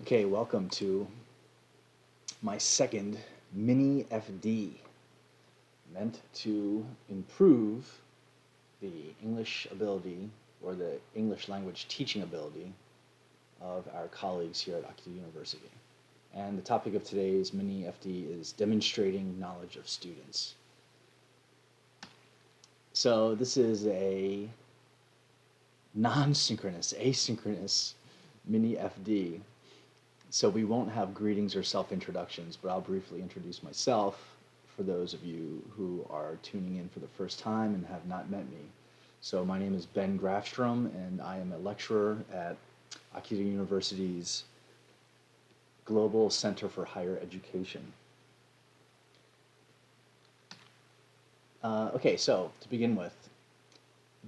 Okay, welcome to my second mini-FD, meant to improve the English ability or the English language teaching ability of our colleagues here at Akita University. And the topic of today's mini-FD is demonstrating knowledge of students. So this is a non-synchronous, asynchronous mini-FD. So we won't have greetings or self-introductions, but I'll briefly introduce myself for those of you who are tuning in for the first time and have not met me. So my name is Ben Grafstrom, and I am a lecturer at Akita University's Global Center for Higher Education. Okay, so to begin with,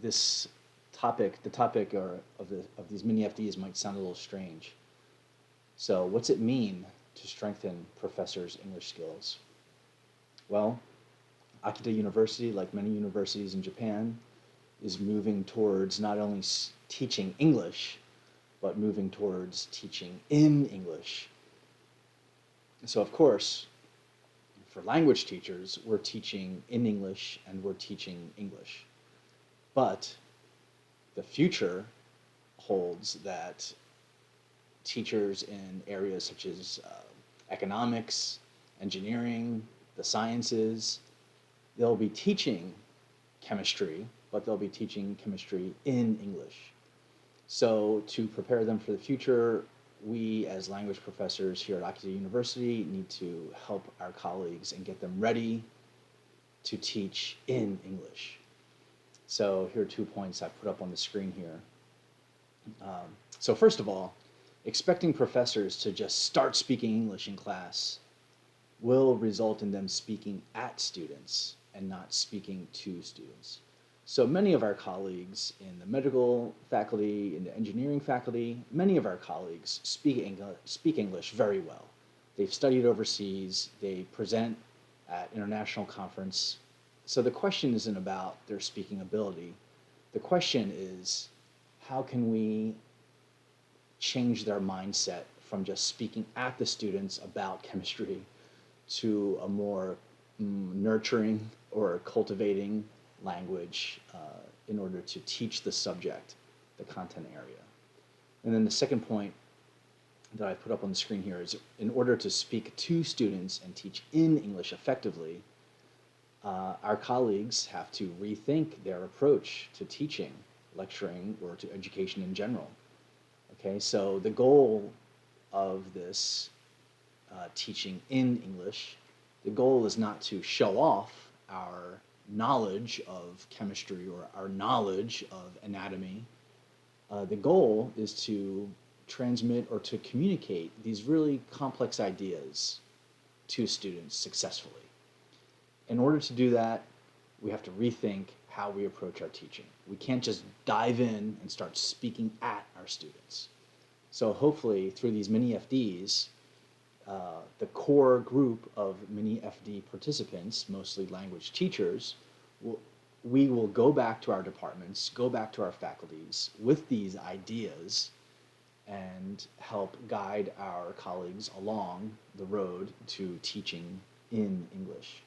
this topic, the topic of these mini-FDs might sound a little strange. So what's it mean to strengthen professors' English skills? Well, Akita University, like many universities in Japan, is moving towards not only teaching English, but moving towards teaching in English. So of course, for language teachers, we're teaching in English and we're teaching English. But the future holds that teachers in areas such as economics, engineering, the sciences, they'll be teaching chemistry, but they'll be teaching chemistry in English. So to prepare them for the future, we as language professors here at Akita University need to help our colleagues and get them ready to teach in English. So here are 2 points I put up on the screen here. So first of all, expecting professors to just start speaking English in class will result in them speaking at students and not speaking to students. So many of our colleagues in the medical faculty, in the engineering faculty, many of our colleagues speak English very well. They've studied overseas, they present at international conference. So the question isn't about their speaking ability. The question is, how can we change their mindset from just speaking at the students about chemistry to a more nurturing or cultivating language in order to teach the subject, the content area. And then the second point that I put up on the screen here is, in order to speak to students and teach in English effectively, our colleagues have to rethink their approach to teaching, lecturing, or to education in general. Okay, so the goal of this teaching in English, the goal is not to show off our knowledge of chemistry or our knowledge of anatomy. The goal is to transmit or to communicate these really complex ideas to students successfully. In order to do that, we have to rethink how we approach our teaching. We can't just dive in and start speaking at our students. So hopefully through these mini-FDs, the core group of mini-FD participants, mostly language teachers, we will go back to our departments, go back to our faculties with these ideas and help guide our colleagues along the road to teaching in English.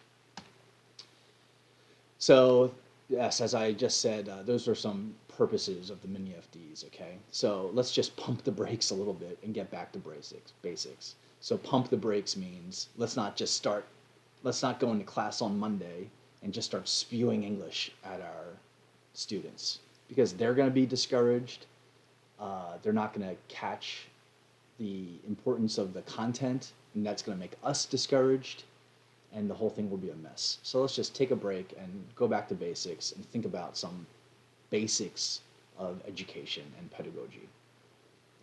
So yes, as I just said, those are some purposes of the mini-FDs, okay? So let's just pump the brakes a little bit and get back to basics. So pump the brakes means let's not go into class on Monday and just start spewing English at our students, because they're gonna be discouraged. They're not gonna catch the importance of the content, and that's gonna make us discouraged, and the whole thing will be a mess. So let's just take a break and go back to basics and think about some basics of education and pedagogy.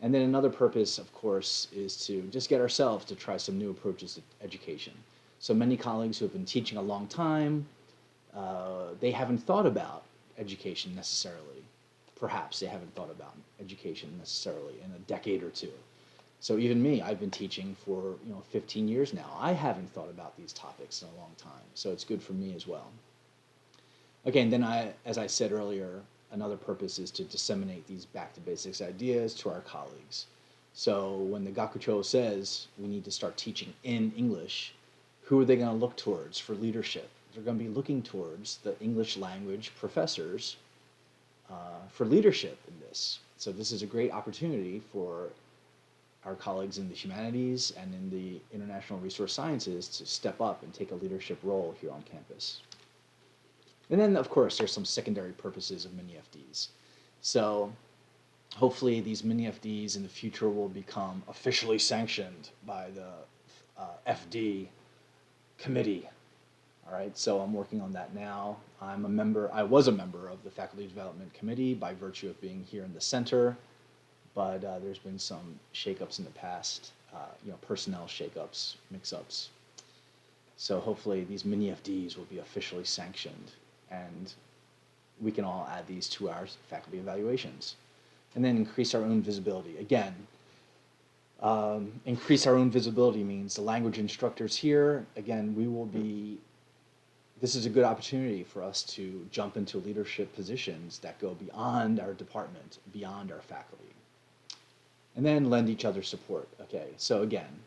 And then another purpose, of course, is to just get ourselves to try some new approaches to education. So many colleagues who have been teaching a long time, they haven't thought about education necessarily. Perhaps they haven't thought about education necessarily in a decade or two. So even me, I've been teaching for 15 years now. I haven't thought about these topics in a long time, so it's good for me as well. Okay, and then as I said earlier, another purpose is to disseminate these back to basics ideas to our colleagues. So when the Gakucho says we need to start teaching in English, who are they going to look towards for leadership? They're going to be looking towards the English language professors for leadership in this. So this is a great opportunity for our colleagues in the humanities and in the international resource sciences to step up and take a leadership role here on campus. And then, of course, there's some secondary purposes of mini-FDs. So hopefully these mini-FDs in the future will become officially sanctioned by the FD committee. All right, so I'm working on that now. I was a member of the Faculty Development Committee by virtue of being here in the center, but there's been some shakeups in the past, personnel shakeups, mix-ups. So hopefully these mini-FDs will be officially sanctioned, and we can all add these to our faculty evaluations. And then increase our own visibility. Again, increase our own visibility means the language instructors here, again, this is a good opportunity for us to jump into leadership positions that go beyond our department, beyond our faculty. And then lend each other support. Okay, so again,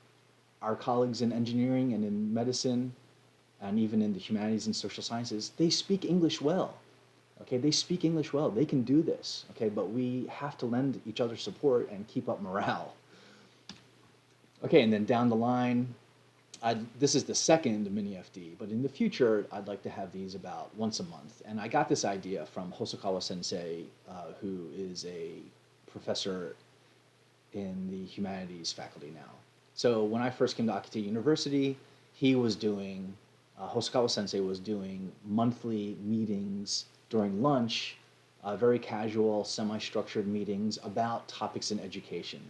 our colleagues in engineering and in medicine, and even in the humanities and social sciences, they speak English well. Okay, they speak English well. They can do this. Okay, but we have to lend each other support and keep up morale. Okay, and then down the line, this is the second mini-FD, but in the future, I'd like to have these about once a month. And I got this idea from Hosokawa Sensei, who is a professor in the humanities faculty now. So when I first came to Akita University, Hosokawa Sensei was doing monthly meetings during lunch, very casual, semi-structured meetings about topics in education.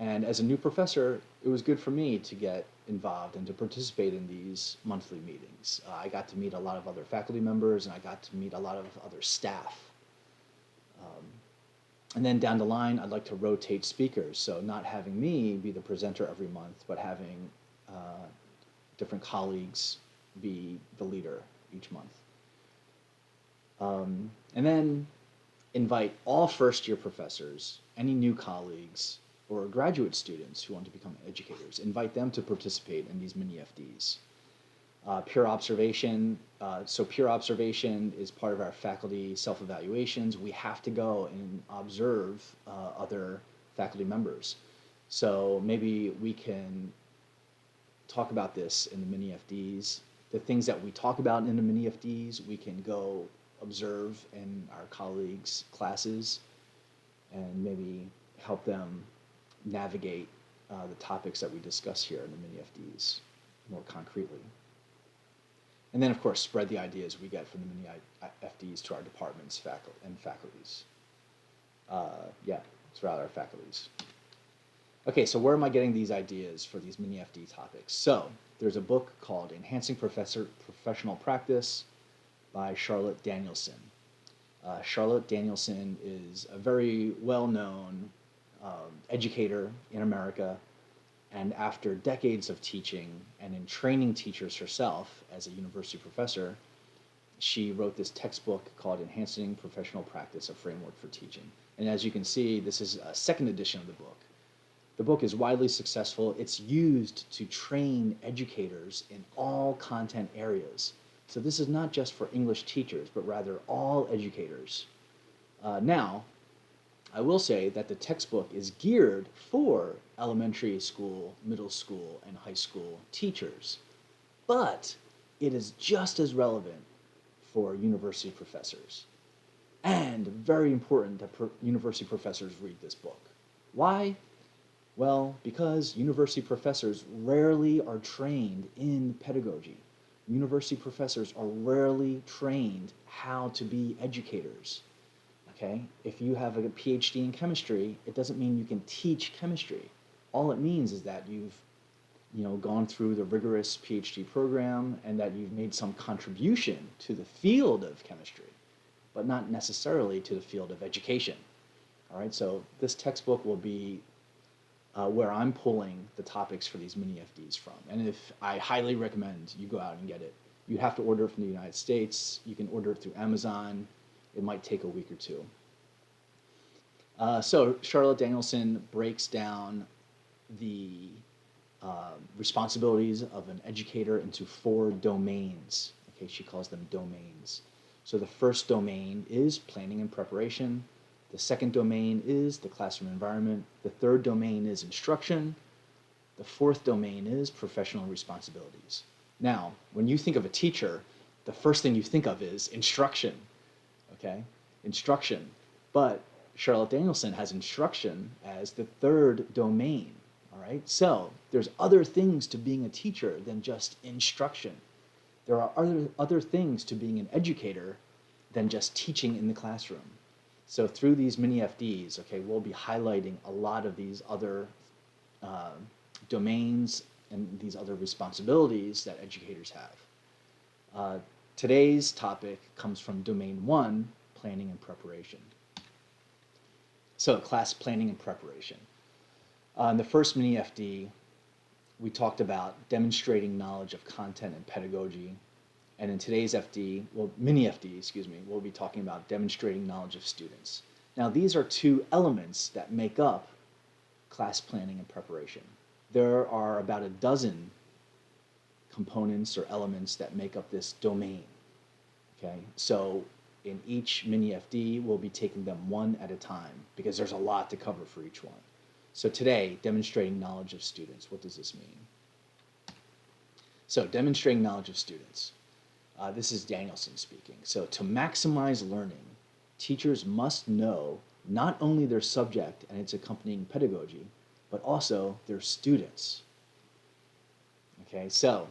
And as a new professor, it was good for me to get involved and to participate in these monthly meetings. I got to meet a lot of other faculty members, and I got to meet a lot of other staff. And then down the line, I'd like to rotate speakers. So not having me be the presenter every month, but having different colleagues be the leader each month. And then invite all first-year professors, any new colleagues, or graduate students who want to become educators, invite them to participate in these mini-FDs. Peer observation, so peer observation is part of our faculty self-evaluations. We have to go and observe other faculty members. So maybe we can talk about this in the mini-FDs. The things that we talk about in the mini-FDs, we can go observe in our colleagues' classes and maybe help them navigate the topics that we discuss here in the mini-FDs more concretely. And then, of course, spread the ideas we get from the mini-FDs to our departments and faculties. Throughout our faculties. Okay, so where am I getting these ideas for these mini-FD topics? So there's a book called Enhancing Professional Practice by Charlotte Danielson. Charlotte Danielson is a very well-known educator in America, and after decades of teaching and in training teachers herself as a university professor, she wrote this textbook called Enhancing Professional Practice, a Framework for Teaching. And as you can see, this is a second edition of the book. The book is widely successful. It's used to train educators in all content areas. So this is not just for English teachers, but rather all educators. Now, I will say that the textbook is geared for elementary school, middle school, and high school teachers, but it is just as relevant for university professors. And very important that university professors read this book. Why? Well, because university professors rarely are trained in pedagogy. University professors are rarely trained how to be educators. Okay? If you have a PhD in chemistry, it doesn't mean you can teach chemistry. All it means is that you've gone through the rigorous PhD program and that you've made some contribution to the field of chemistry, but not necessarily to the field of education. All right, so this textbook will be where I'm pulling the topics for these mini-FDs from. And if I highly recommend you go out and get it. You have to order it from the United States. You can order it through Amazon. It might take a week or two. So Charlotte Danielson breaks down the responsibilities of an educator into 4 domains. Okay, she calls them domains. So the first domain is planning and preparation. The second domain is the classroom environment. The third domain is instruction. The fourth domain is professional responsibilities. Now, when you think of a teacher, the first thing you think of is instruction, okay? Instruction. But Charlotte Danielson has instruction as the third domain, all right? So there's other things to being a teacher than just instruction. There are other things to being an educator than just teaching in the classroom. So through these mini-FDs, okay, we'll be highlighting a lot of these other domains and these other responsibilities that educators have. Today's topic comes from domain 1, planning and preparation. So class planning and preparation. In the first mini-FD, we talked about demonstrating knowledge of content and pedagogy. And in today's FD, well, mini-FD, excuse me, we'll be talking about demonstrating knowledge of students. Now, these are 2 elements that make up class planning and preparation. There are about a dozen components or elements that make up this domain, okay? So in each mini-FD, we'll be taking them one at a time because there's a lot to cover for each one. So today, demonstrating knowledge of students. What does this mean? So demonstrating knowledge of students. This is Danielson speaking. So to maximize learning, teachers must know not only their subject and its accompanying pedagogy, but also their students. Okay, so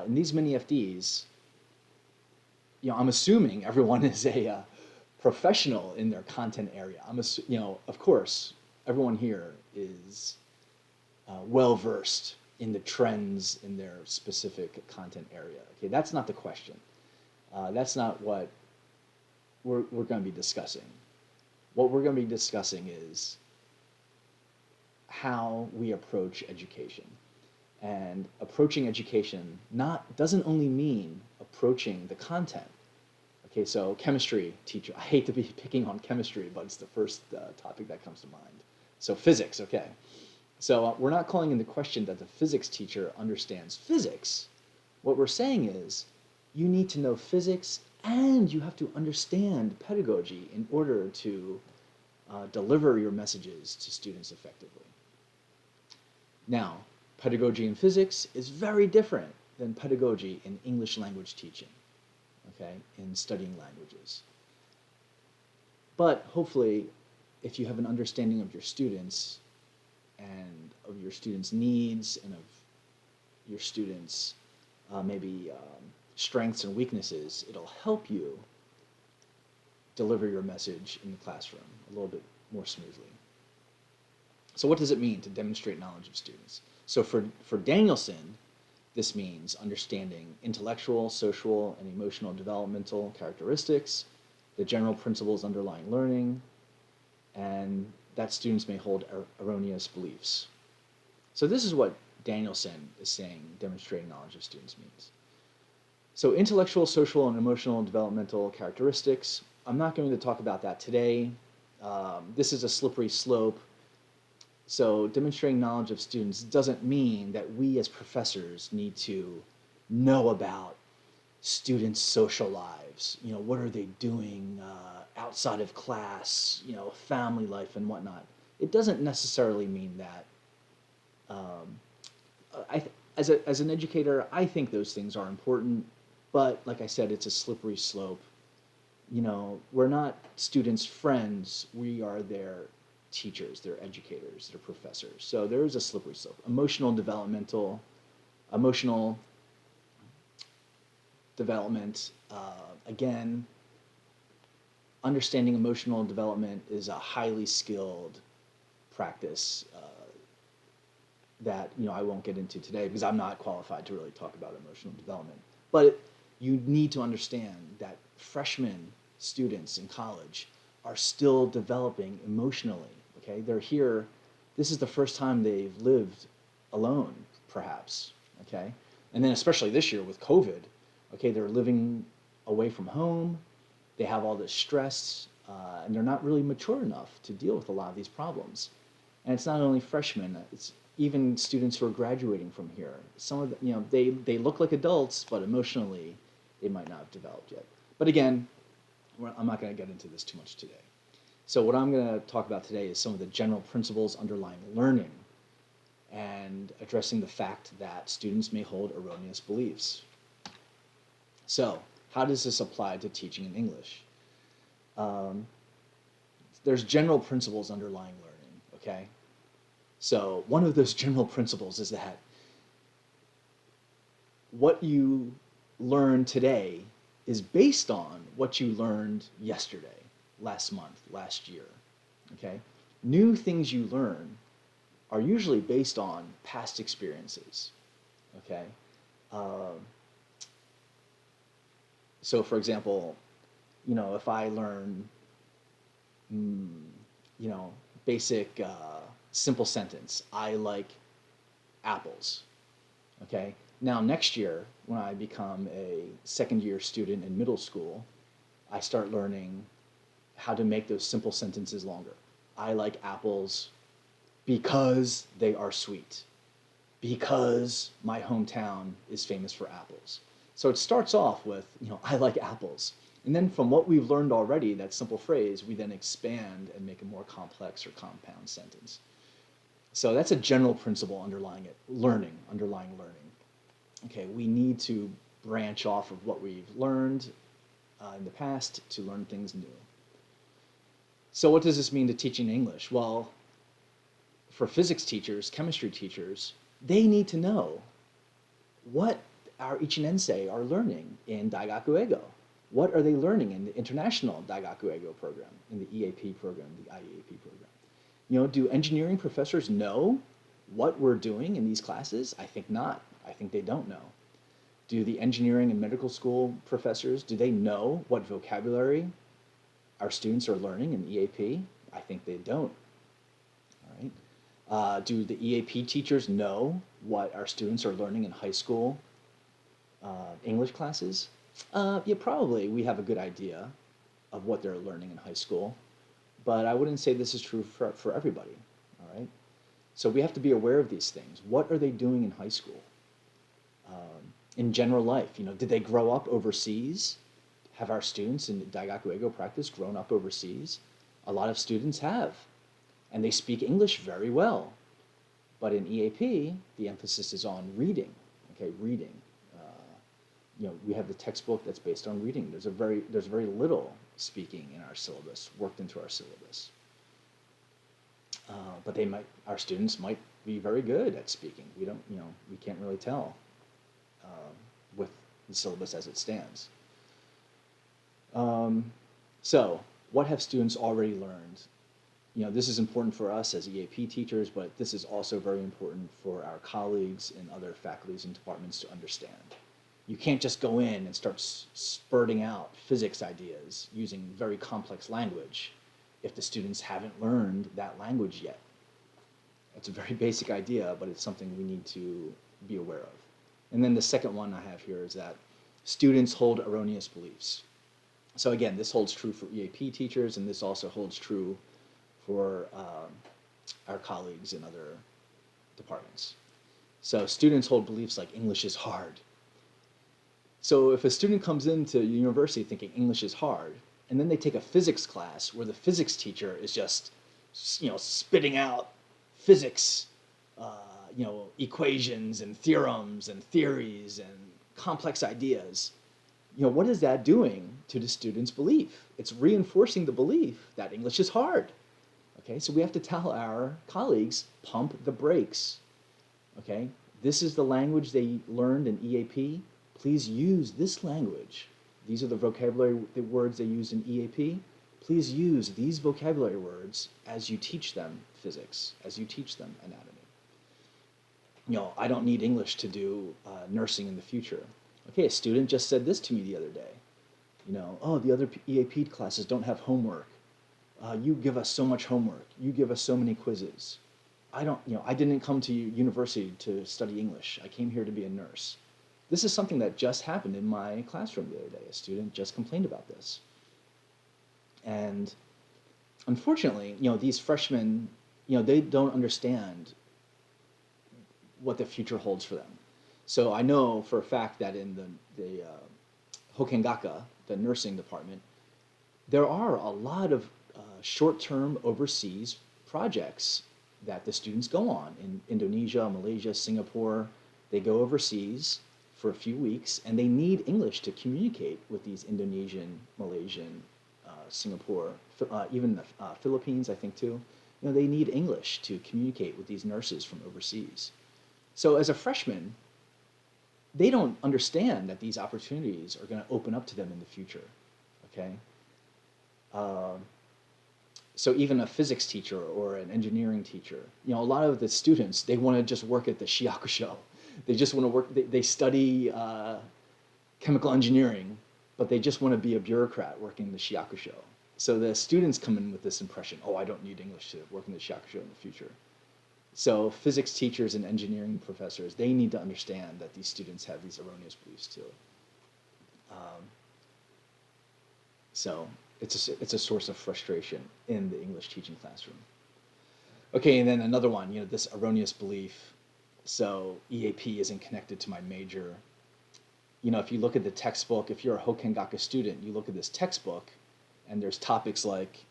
in these mini-FDs, I'm assuming everyone is a professional in their content area. Of course, everyone here is well-versed in the trends in their specific content area. Okay, that's not the question. That's not what we're going to be discussing. What we're going to be discussing is how we approach education. And approaching education doesn't only mean approaching the content. Okay, so chemistry teacher, I hate to be picking on chemistry, but it's the first topic that comes to mind. So physics, okay. So we're not calling into question that the physics teacher understands physics. What we're saying is you need to know physics and you have to understand pedagogy in order to deliver your messages to students effectively. Now, pedagogy in physics is very different than pedagogy in English language teaching, okay, in studying languages. But hopefully, if you have an understanding of your students and of your students' needs and of your students' maybe strengths and weaknesses, it'll help you deliver your message in the classroom a little bit more smoothly. So what does it mean to demonstrate knowledge of students? So for Danielson, this means understanding intellectual, social, and emotional developmental characteristics, the general principles underlying learning, and that students may hold erroneous beliefs. So this is what Danielson is saying demonstrating knowledge of students means. So intellectual, social, and emotional developmental characteristics, I'm not going to talk about that today. This is a slippery slope. So demonstrating knowledge of students doesn't mean that we as professors need to know about students' social lives. What are they doing outside of class, family life and whatnot. It doesn't necessarily mean that. As an educator, I think those things are important, but like I said, it's a slippery slope. We're not students' friends. We are their teachers, their educators, their professors. So there is a slippery slope. Emotional development, again, understanding emotional development is a highly skilled practice that I won't get into today because I'm not qualified to really talk about emotional development. But you need to understand that freshman students in college are still developing emotionally. Okay, they're here. This is the first time they've lived alone, perhaps. Okay, and then especially this year with COVID. Okay, they're living away from home. They have all this stress and they're not really mature enough to deal with a lot of these problems. And it's not only freshmen, it's even students who are graduating from here. Some of the, they look like adults, but emotionally, they might not have developed yet. But again, I'm not going to get into this too much today. So what I'm going to talk about today is some of the general principles underlying learning and addressing the fact that students may hold erroneous beliefs. So how does this apply to teaching in English? There's general principles underlying learning, okay? So one of those general principles is that what you learn today is based on what you learned yesterday, last month, last year, okay? New things you learn are usually based on past experiences, okay? So for example, if I learn, basic simple sentence, I like apples, okay? Now next year, when I become a second-year student in middle school, I start learning how to make those simple sentences longer. I like apples because they are sweet, because my hometown is famous for apples. So it starts off with, I like apples. And then from what we've learned already, that simple phrase, we then expand and make a more complex or compound sentence. So that's a general principle underlying underlying learning. Okay, we need to branch off of what we've learned in the past to learn things new. So what does this mean to teaching English? Well, for physics teachers, chemistry teachers, they need to know what our Ichinensei are learning in Daigaku Eigo. What are they learning in the International Daigaku Eigo program, in the EAP program, the IEAP program? Do engineering professors know what we're doing in these classes? I think not. I think they don't know. Do the engineering and medical school professors, do they know what vocabulary our students are learning in EAP? I think they don't. All right. Do the EAP teachers know what our students are learning in high school English classes? Yeah, probably we have a good idea of what they're learning in high school, but I wouldn't say this is true for everybody, all right? So we have to be aware of these things. What are they doing in high school? In general life, did they grow up overseas? Have our students in Daigaku Eigo practice grown up overseas? A lot of students have, and they speak English very well. But in EAP, the emphasis is on reading, okay, reading. We have the textbook that's based on reading. There's very little speaking in our syllabus, worked into our syllabus. But our students might be very good at speaking. We can't really tell with the syllabus as it stands. So what have students already learned? This is important for us as EAP teachers, but this is also very important for our colleagues in other faculties and departments to understand. You can't just go in and start spurting out physics ideas using very complex language if the students haven't learned that language yet. It's a very basic idea, but it's something we need to be aware of. And then the second one I have here is that students hold erroneous beliefs. So again, this holds true for EAP teachers, and this also holds true for our colleagues in other departments. So students hold beliefs like English is hard. So if a student comes into university thinking English is hard, and then they take a physics class where the physics teacher is just, spitting out physics, equations and theorems and theories and complex ideas, what is that doing to the student's belief? It's reinforcing the belief that English is hard. Okay, so we have to tell our colleagues, pump the brakes. Okay, this is the language they learned in EAP. Please use this language. These are the vocabulary words they use in EAP. Please use these vocabulary words as you teach them physics, as you teach them anatomy. I don't need English to do nursing in the future. Okay, a student just said this to me the other day. Oh, the other EAP classes don't have homework. You give us so much homework. You give us so many quizzes. I didn't come to university to study English. I came here to be a nurse. This is something that just happened in my classroom the other day. A student just complained about this. And unfortunately, these freshmen, they don't understand what the future holds for them. So I know for a fact that in the Hokengaka, the nursing department, there are a lot of short-term overseas projects that the students go on in Indonesia, Malaysia, Singapore. They go overseas for a few weeks, and they need English to communicate with these Indonesian, Malaysian, Singapore, even the Philippines, I think too. They need English to communicate with these nurses from overseas. So as a freshman, they don't understand that these opportunities are going to open up to them in the future, okay? So even a physics teacher or an engineering teacher, a lot of the students, they want to just work at the shiakusho. They just want to work, they study chemical engineering, but they just want to be a bureaucrat working the shiakusho. So the students come in with this impression, oh, I don't need English to work in the shiakusho in the future. So physics teachers and engineering professors, they need to understand that these students have these erroneous beliefs too. So it's a source of frustration in the English teaching classroom. Okay, and then another one, this erroneous belief. So EAP isn't connected to my major. If you look at the textbook, if you're a Hokengaka student, you look at this textbook, and there's topics like,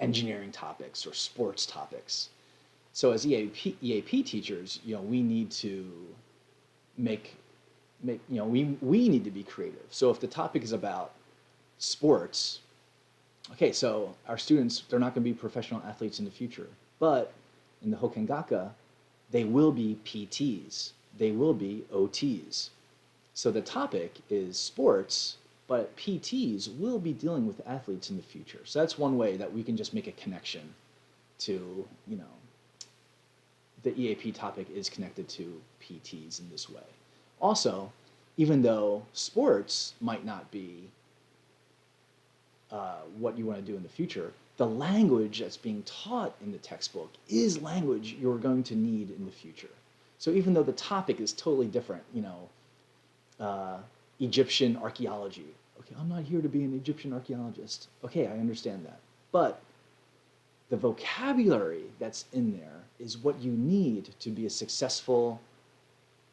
engineering topics or sports topics. So as EAP teachers, we need to we need to be creative. So if the topic is about sports, okay, so our students, they're not going to be professional athletes in the future, but in the Hokengaka, they will be PTs, they will be OTs. So the topic is sports, but PTs will be dealing with athletes in the future. So that's one way that we can just make a connection to, the EAP topic is connected to PTs in this way. Also, even though sports might not be what you want to do in the future, the language that's being taught in the textbook is language you're going to need in the future. So even though the topic is totally different, Egyptian archaeology. Okay, I'm not here to be an Egyptian archaeologist. Okay, I understand that. But the vocabulary that's in there is what you need to be a successful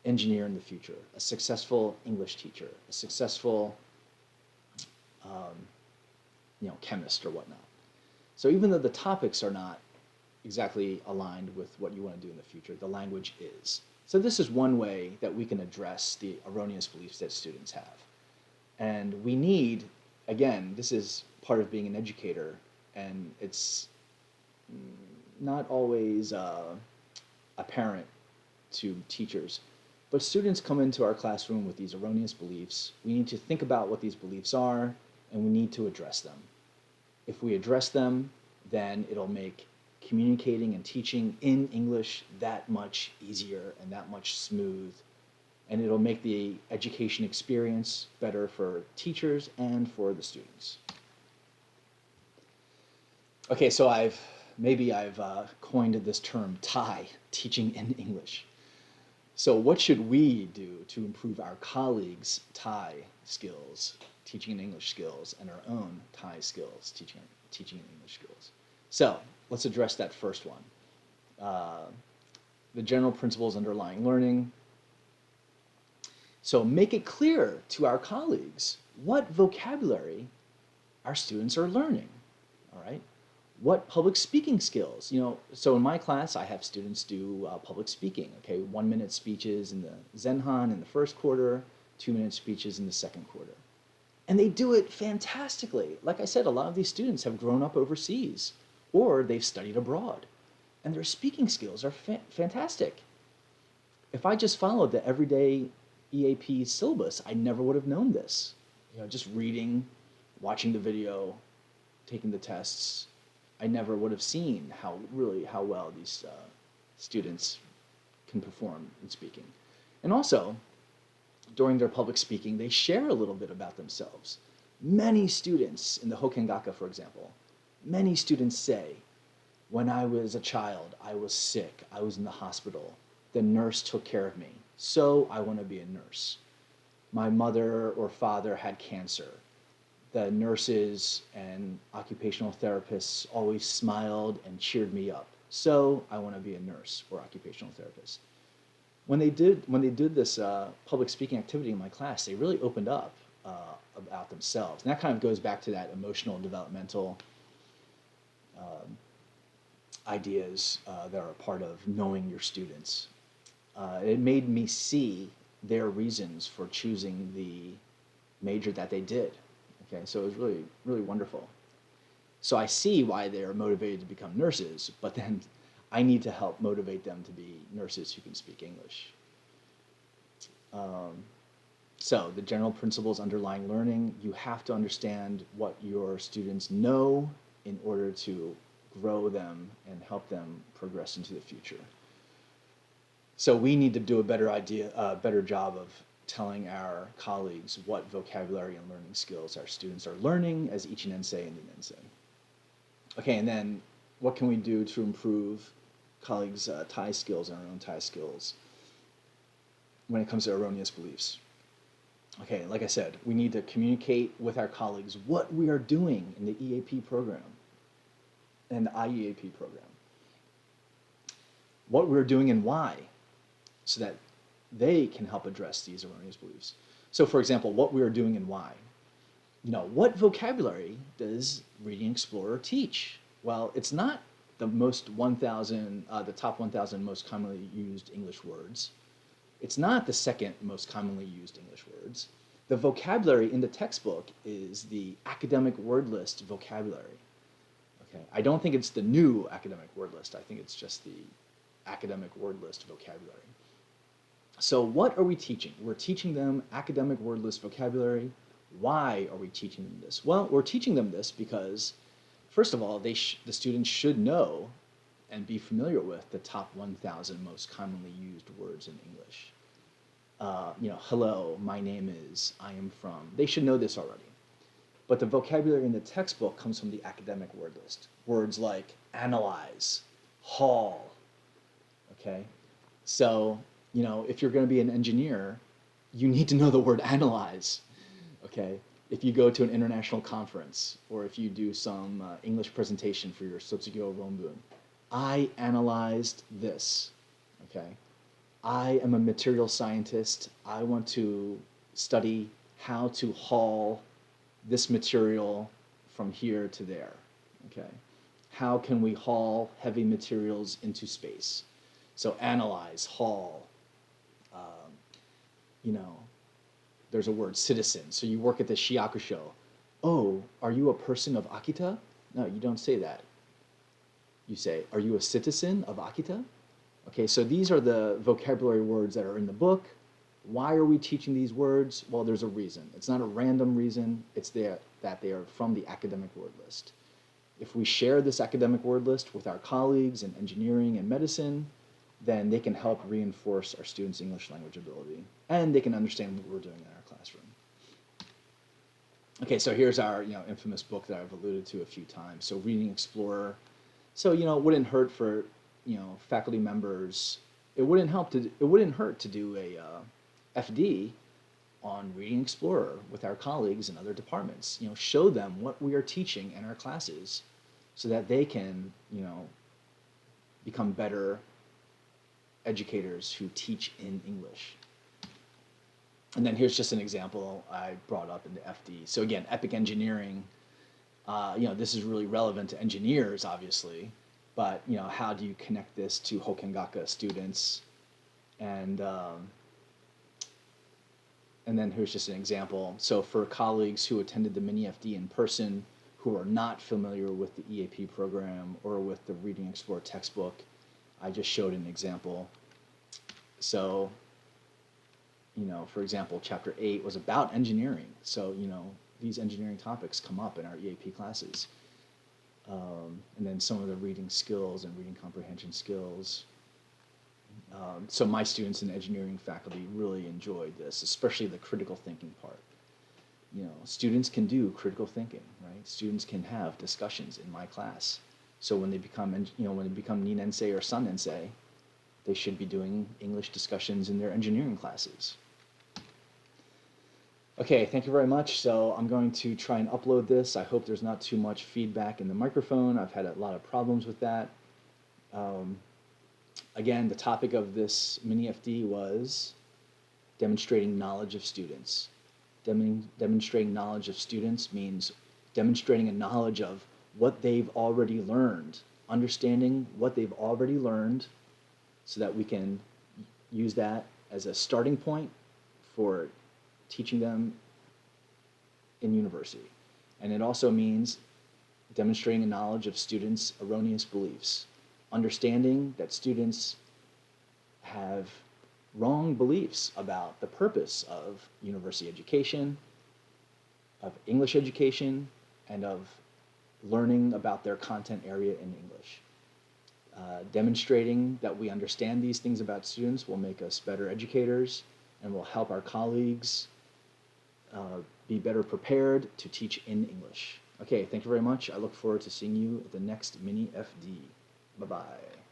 engineer in the future, a successful English teacher, a successful chemist or whatnot. So even though the topics are not exactly aligned with what you want to do in the future, the language is. So this is one way that we can address the erroneous beliefs that students have. And we need, again, this is part of being an educator, and it's not always apparent to teachers, but students come into our classroom with these erroneous beliefs. We need to think about what these beliefs are, and we need to address them. If we address them, then it'll make communicating and teaching in English that much easier and that much smooth, and it'll make the education experience better for teachers and for the students. Okay, so I've coined this term TIE, teaching in English. So what should we do to improve our colleagues' TIE skills, teaching in English skills, and our own TIE skills, teaching in English skills? So let's address that first one. The general principles underlying learning. So make it clear to our colleagues what vocabulary our students are learning, all right? What public speaking skills, so in my class, I have students do public speaking, okay? 1-minute speeches in the Zenhan in the first quarter, 2-minute speeches in the second quarter. And they do it fantastically. Like I said, a lot of these students have grown up overseas, or they've studied abroad, and their speaking skills are fantastic. If I just followed the everyday EAP syllabus, I never would have known this. Just reading, watching the video, taking the tests, I never would have seen how well these students can perform in speaking. And also, during their public speaking, they share a little bit about themselves. Many students in the Hokengaka, for example, many students say, when I was a child, I was sick, I was in the hospital, the nurse took care of me, so I want to be a nurse. My mother or father had cancer, the nurses and occupational therapists always smiled and cheered me up. So I want to be a nurse or occupational therapist. When they did this public speaking activity in my class, they really opened up about themselves. And that kind of goes back to that emotional and developmental ideas that are a part of knowing your students. It made me see their reasons for choosing the major that they did. Okay, so it was really, really wonderful. So I see why they're motivated to become nurses, but then I need to help motivate them to be nurses who can speak English. So the general principles underlying learning, you have to understand what your students know in order to grow them and help them progress into the future. So we need to do a better job of telling our colleagues what vocabulary and learning skills our students are learning as Ichinensei and Ninensei. Okay, and then what can we do to improve colleagues' Thai skills and our own Thai skills when it comes to erroneous beliefs? Okay, like I said, we need to communicate with our colleagues what we are doing in the EAP program and the IEAP program. What we're doing and why, so that they can help address these erroneous beliefs. So for example, what we are doing and why. You know, what vocabulary does Reading Explorer teach? Well, it's not the top 1,000 most commonly used English words. It's not the second most commonly used English words. The vocabulary in the textbook is the academic word list vocabulary. Okay, I don't think it's the new academic word list. I think it's just the academic word list vocabulary. So what are we teaching? We're teaching them academic word list vocabulary. Why are we teaching them this? Well, we're teaching them this because, first of all, the students should know and be familiar with the top 1,000 most commonly used words in English. You know, hello, my name is, I am from. They should know this already. But the vocabulary in the textbook comes from the academic word list. Words like analyze, haul, okay? So, you know, if you're going to be an engineer, you need to know the word analyze, okay? If you go to an international conference, or if you do some English presentation for your Sotsugyo Ronbun, I analyzed this, okay? I am a material scientist. I want to study how to haul this material from here to there, okay? How can we haul heavy materials into space? So analyze, haul, you know, there's a word citizen. So you work at the Shiakusho. Oh, are you a person of Akita? No, you don't say that. You say, are you a citizen of Akita? Okay, so these are the vocabulary words that are in the book. Why are we teaching these words? Well, there's a reason. It's not a random reason. It's that they are from the academic word list. If we share this academic word list with our colleagues in engineering and medicine, then they can help reinforce our students' English language ability, and they can understand what we're doing in our classroom. Okay, so here's our infamous book that I've alluded to a few times. So Reading Explorer. So it wouldn't hurt for faculty members. It wouldn't hurt to do a FD on Reading Explorer with our colleagues in other departments. Show them what we are teaching in our classes, so that they can become better educators who teach in English. And then here's just an example I brought up in the FD. So again, epic engineering, this is really relevant to engineers, obviously, but how do you connect this to Hokengaka students? And then here's just an example. So for colleagues who attended the mini-FD in person, who are not familiar with the EAP program or with the Reading Explorer textbook, I just showed an example. So, for example, chapter 8 was about engineering. So, these engineering topics come up in our EAP classes. And then some of the reading skills and reading comprehension skills. So my students in engineering faculty really enjoyed this, especially the critical thinking part. Students can do critical thinking, right? Students can have discussions in my class. So when they become, ninensei or sanensei, they should be doing English discussions in their engineering classes. Okay, thank you very much. So I'm going to try and upload this. I hope there's not too much feedback in the microphone. I've had a lot of problems with that. Um, Again, the topic of this mini-FD was demonstrating knowledge of students. Demonstrating knowledge of students means demonstrating a knowledge of what they've already learned, understanding what they've already learned so that we can use that as a starting point for teaching them in university. And it also means demonstrating a knowledge of students' erroneous beliefs, understanding that students have wrong beliefs about the purpose of university education, of English education, and of learning about their content area in English. Demonstrating that we understand these things about students will make us better educators and will help our colleagues be better prepared to teach in English. Okay, thank you very much. I look forward to seeing you at the next mini-FD. Bye-bye.